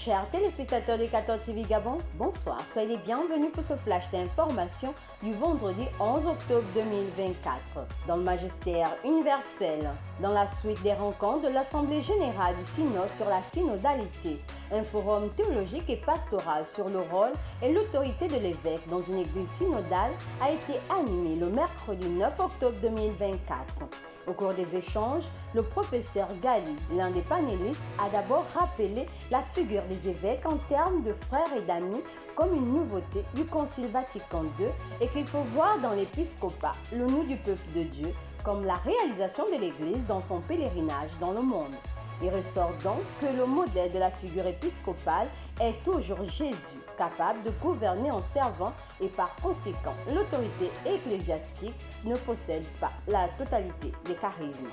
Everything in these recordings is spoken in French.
Chers téléspectateurs de 14 TV Gabon, bonsoir. Soyez les bienvenus pour ce flash d'information du vendredi 11 octobre 2024. Dans le magistère universel, dans la suite des rencontres de l'Assemblée générale du Synode sur la synodalité, un forum théologique et pastoral sur le rôle et l'autorité de l'évêque dans une église synodale a été animé le mercredi 9 octobre 2024. Au cours des échanges, le professeur Gali, l'un des panélistes, a d'abord rappelé la figure des évêques en termes de frères et d'amis comme une nouveauté du Concile Vatican II et qu'il faut voir dans l'épiscopat le nous du peuple de Dieu comme la réalisation de l'Église dans son pèlerinage dans le monde. Il ressort donc que le modèle de la figure épiscopale est toujours Jésus, capable de gouverner en servant et par conséquent l'autorité ecclésiastique ne possède pas la totalité des charismes.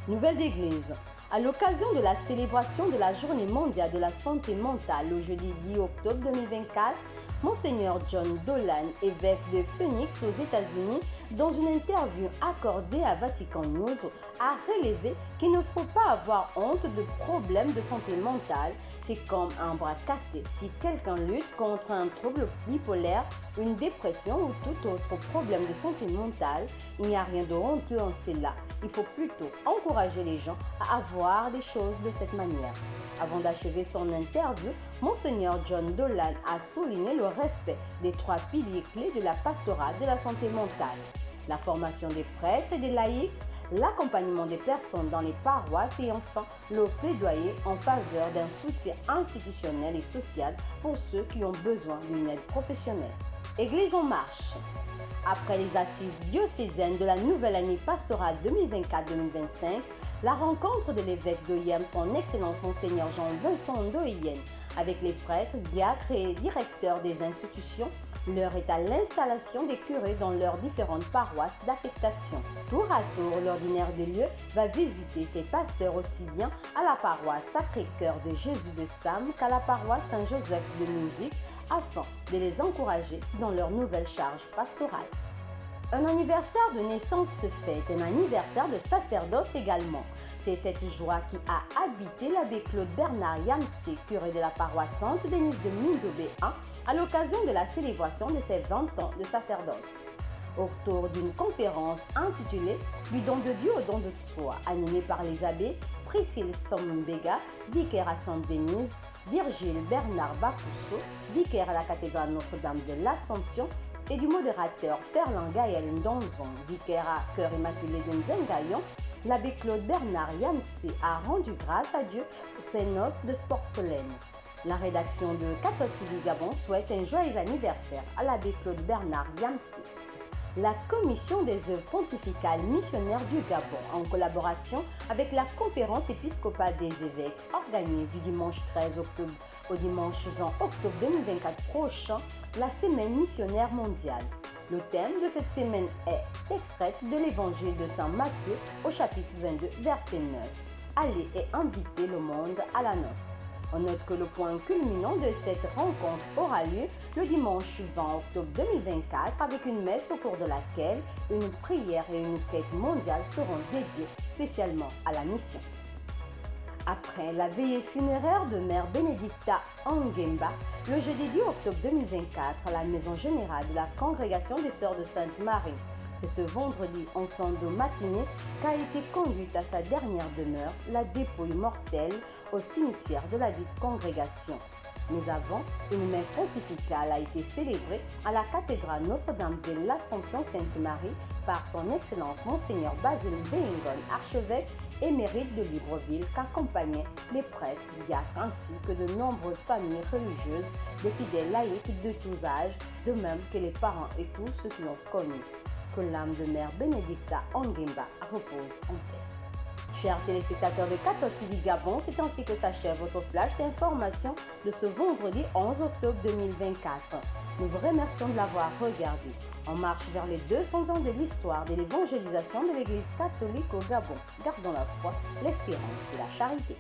Nouvelle d'Église. À l'occasion de la célébration de la Journée mondiale de la santé mentale le jeudi 10 octobre 2024, Monseigneur John Dolan, évêque de Phoenix aux États-Unis, dans une interview accordée à Vatican News, a relevé qu'il ne faut pas avoir honte de problèmes de santé mentale. C'est comme un bras cassé. Si quelqu'un lutte contre un trouble bipolaire, une dépression ou tout autre problème de santé mentale, il n'y a rien de honteux en cela. Il faut plutôt encourager les gens à avoir des choses de cette manière. Avant d'achever son interview, Monseigneur John Dolan a souligné le respect des trois piliers clés de la pastorale de la santé mentale. La formation des prêtres et des laïcs, l'accompagnement des personnes dans les paroisses et enfin le plaidoyer en faveur d'un soutien institutionnel et social pour ceux qui ont besoin d'une aide professionnelle. Église en marche. Après les assises diocésaines de la nouvelle année pastorale 2024-2025, la rencontre de l'évêque d'Oyem, son Excellence Monseigneur Jean-Vincent Ndoyen, avec les prêtres, diacres et directeurs des institutions, l'heure est à l'installation des curés dans leurs différentes paroisses d'affectation. Tour à tour, l'ordinaire des lieux va visiter ses pasteurs aussi bien à la paroisse Sacré-Cœur de Jésus de Sam qu'à la paroisse Saint-Joseph de Musique afin de les encourager dans leur nouvelle charge pastorale. Un anniversaire de naissance se fête, un anniversaire de sacerdoce également. C'est cette joie qui a habité l'abbé Claude Bernard Yamsé, curé de la paroisse Sainte-Denise de Mindobé 1, à l'occasion de la célébration de ses 20 ans de sacerdoce. Autour d'une conférence intitulée « Du don de Dieu au don de soi », animée par les abbés Priscille Sombega, vicaire à Sainte-Denise, Virgile Bernard Bakousso, vicaire à la cathédrale Notre-Dame de l'Assomption, et du modérateur Ferland Gaël Ndonzon, vicaire à Cœur Immaculé de Nzengayon, l'abbé Claude Bernard Yamsé a rendu grâce à Dieu pour ses noces de sport solennel. La rédaction de 14 TV Gabon souhaite un joyeux anniversaire à l'abbé Claude Bernard Yamsé. La commission des œuvres pontificales missionnaires du Gabon, en collaboration avec la conférence épiscopale des évêques, organise du dimanche 13 octobre au dimanche 20 octobre 2024 prochain la semaine missionnaire mondiale. Le thème de cette semaine est extrait de l'évangile de Saint Matthieu au chapitre 22, verset 9. Allez et invitez le monde à la noce. On note que le point culminant de cette rencontre aura lieu le dimanche 20 octobre 2024 avec une messe au cours de laquelle une prière et une quête mondiale seront dédiées spécialement à la mission. Après la veillée funéraire de Mère Benedicta Angemba, le jeudi 10 octobre 2024 à la maison générale de la Congrégation des Sœurs de Sainte-Marie, c'est ce vendredi en fin de matinée qu'a été conduite à sa dernière demeure, la dépouille mortelle au cimetière de la dite congrégation. Mais avant, une messe pontificale a été célébrée à la cathédrale Notre-Dame de l'Assomption Sainte-Marie par son Excellence Monseigneur Basile Bengon, archevêque émérite de Libreville, qu'accompagnaient les prêtres, diacres ainsi que de nombreuses familles religieuses, des fidèles laïcs de tous âges, de même que les parents et tous ceux qui l'ont connu. Que l'âme de Mère Benedicta Angemba repose en paix. Chers téléspectateurs de 14 TV Gabon, c'est ainsi que s'achève votre flash d'information de ce vendredi 11 octobre 2024. Nous vous remercions de l'avoir regardé. On marche vers les 200 ans de l'histoire de l'évangélisation de l'Église catholique au Gabon. Gardons la foi, l'espérance et la charité.